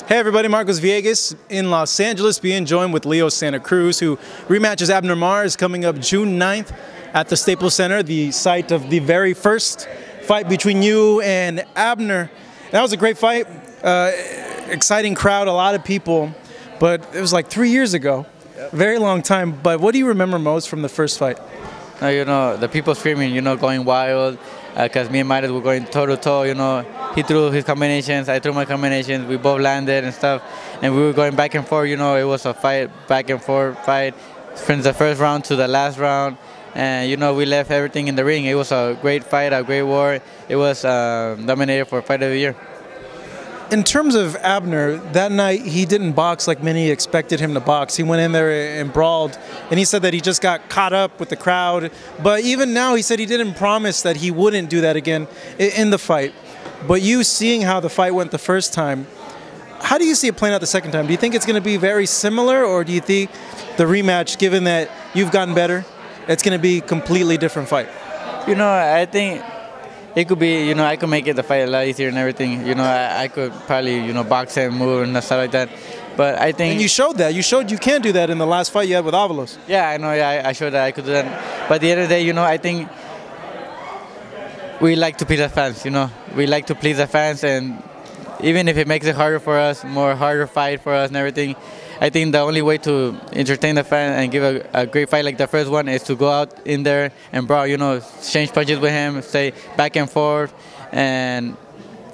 Hey everybody, Marcos Villegas in Los Angeles, being joined with Leo Santa Cruz, who rematches Abner Mars coming up June 9th at the Staples Center, the site of the very first fight between you and Abner. That was a great fight, exciting crowd, a lot of people, but it was like 3 years ago, very long time. But what do you remember most from the first fight? The people screaming, going wild, because me and Maris were going toe-to-toe, He threw his combinations, I threw my combinations, we both landed and stuff, and we were going back and forth, it was a fight, back and forth fight, from the first round to the last round, and, we left everything in the ring. It was a great fight, a great war. It was nominated for Fight of the Year. In terms of Abner, that night he didn't box like many expected him to box. He went in there and brawled, and he said that he just got caught up with the crowd. But even now, he said he didn't promise that he wouldn't do that again in the fight. But you seeing how the fight went the first time, how do you see it playing out the second time? Do you think it's going to be very similar, or do you think the rematch, given that you've gotten better, it's going to be a completely different fight? I think it could be, I could make it the fight a lot easier and everything. I could probably, box him, move, and stuff like that. But I think... And you showed that. You showed you can do that in the last fight you had with Avalos. Yeah, I know. Yeah, I showed that I could do that. But at the end of the day, I think we like to please the fans, We like to please the fans, and even if it makes it harder for us, harder fight for us and everything, I think the only way to entertain the fans and give a great fight like the first one is to go out in there and brawl, exchange punches with him, stay back and forth, and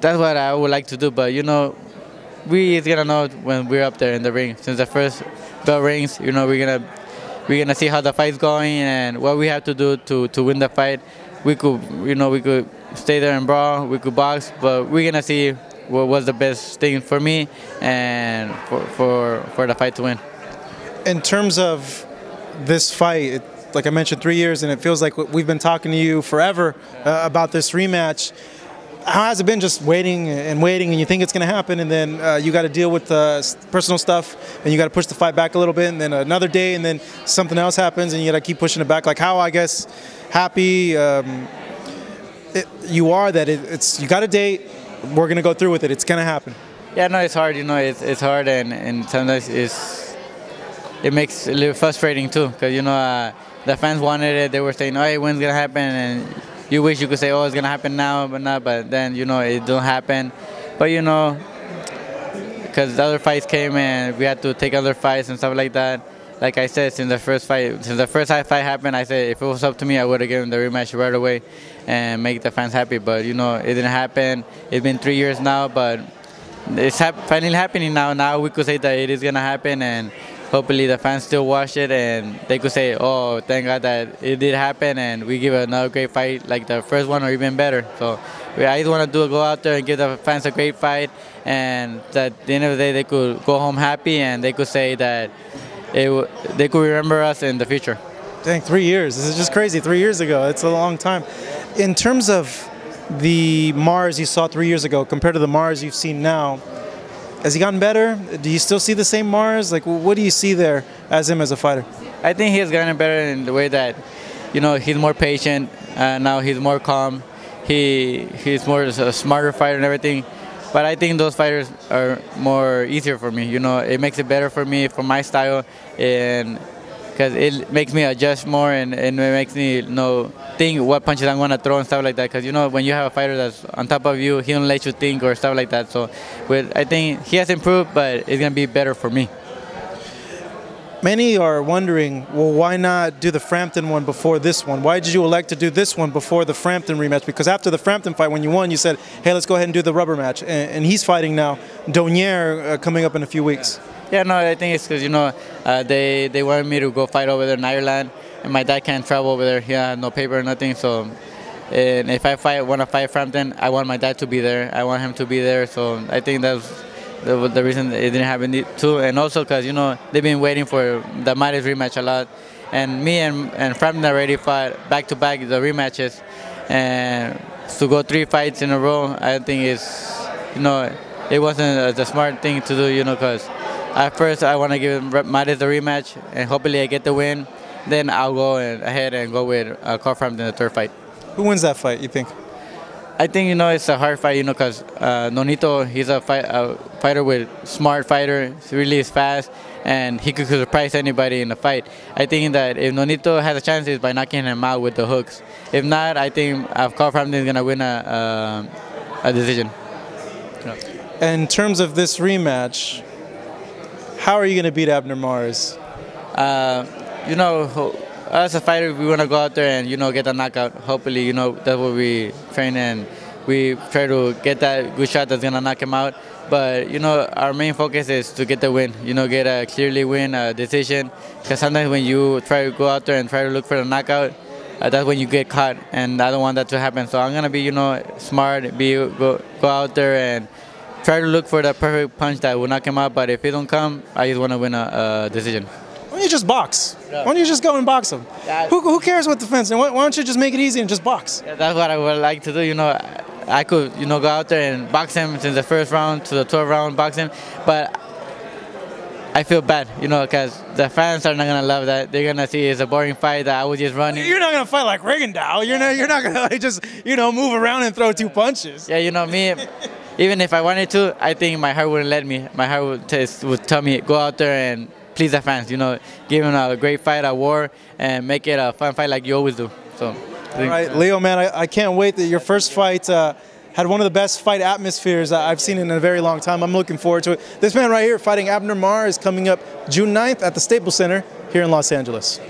that's what I would like to do. But, we're gonna know when we're up there in the ring. Since the first bell rings, we're gonna see how the fight's going and what we have to do to win the fight. We could, we could stay there and brawl, we could box, but we're gonna see what was the best thing for me and for the fight to win. In terms of this fight, like I mentioned, 3 years, and it feels like we've been talking to you forever about this rematch. How has it been just waiting and waiting, and you think it's going to happen, and then you got to deal with personal stuff, and you got to push the fight back a little bit, and then another day, and then something else happens, and you got to keep pushing it back? Like, how, I guess, happy you are that you got a date, we're going to go through with it, it's going to happen? Yeah, no, it's hard, it's hard, and sometimes it makes it a little frustrating too, because, the fans wanted it, they were saying, oh, hey, when's going to happen, and you wish you could say, oh, it's going to happen now, but then, it don't happen. But, because the other fights came and we had to take other fights and stuff like that. Like I said, since the first fight happened, I said if it was up to me, I would have given the rematch right away and make the fans happy. But, it didn't happen. It's been 3 years now, but it's finally happening now. Now we could say that it is going to happen, and hopefully the fans still watch it and they could say, oh, thank God that it did happen, and we give another great fight like the first one or even better. So I just want to go out there and give the fans a great fight, and that at the end of the day they could go home happy and they could say that they could remember us in the future. Dang, 3 years. This is just crazy. 3 years ago. It's a long time. In terms of the Mars you saw 3 years ago compared to the Mars you've seen now, has he gotten better? Do you still see the same Mars? Like, what do you see there as him as a fighter? I think he has gotten better in the way that, he's more patient. Now he's more calm. He's more a smarter fighter and everything. But I think those fighters are more easier for me. It makes it better for me, for my style, and because it makes me adjust more, and it makes me think what punches I'm going to throw and stuff like that. Because, when you have a fighter that's on top of you, he don't let you think or stuff like that. So I think he has improved, but it's going to be better for me. Many are wondering, well, why not do the Frampton one before this one? Why did you elect to do this one before the Frampton rematch? Because after the Frampton fight, when you won, you said, hey, let's go ahead and do the rubber match. And he's fighting now, Doniare, coming up in a few weeks. Yeah, no, I think it's because, they wanted me to go fight over there in Ireland, and my dad can't travel over there. He had no paper or nothing. So and if I want to fight Frampton, I want my dad to be there. I want him to be there. So I think that's the reason it didn't happen too. And also because, they've been waiting for the Maris rematch a lot. And me and Frampton already fought back-to-back the rematches. And to go 3 fights in a row, I think it wasn't the smart thing to do, because at first I want to give Maris the rematch, and hopefully I get the win. Then I'll go ahead and go with Carl Frampton in the 3rd fight. Who wins that fight, you think? I think, you know, it's a hard fight, you know, because Nonito, he's a fighter with smart fighter. He really is fast, and he could surprise anybody in the fight. I think that if Nonito has a chance, it's by knocking him out with the hooks. If not, I think Carl Frampton is going to win a decision. In terms of this rematch, how are you going to beat Abner Mares? You know, as a fighter, we want to go out there and, you know, get a knockout. Hopefully, you know, that's what we train, and we try to get that good shot that's going to knock him out. But, you know, our main focus is to get the win, you know, get a clearly win, a decision. Because sometimes when you try to go out there and try to look for the knockout, that's when you get caught, and I don't want that to happen. So I'm going to be, you know, smart, go out there and try to look for the perfect punch that will knock him out. But if it don't come, I just want to win a decision. Why don't you just box? Why don't you just go and box him? Who cares what the fence? Why don't you just make it easy and just box? Yeah, that's what I would like to do. You know, I could, you know, go out there and box him since the first round to the 12th round, box him. But I feel bad, you know, because the fans are not gonna love that. They're gonna see it's a boring fight that I was just running. You're not gonna fight like Rigondeaux. You're not gonna like just, you know, move around and throw 2 punches. Yeah, you know me. Even if I wanted to, I think my heart wouldn't let me. My heart would tell me, go out there and please the fans, you know, give them a great fight, a war, and make it a fun fight like you always do. So, all right, Leo, man, I can't wait that your first fight had one of the best fight atmospheres I've seen in a very long time. I'm looking forward to it. This man right here fighting Abner Mares is coming up June 9th at the Staples Center here in Los Angeles.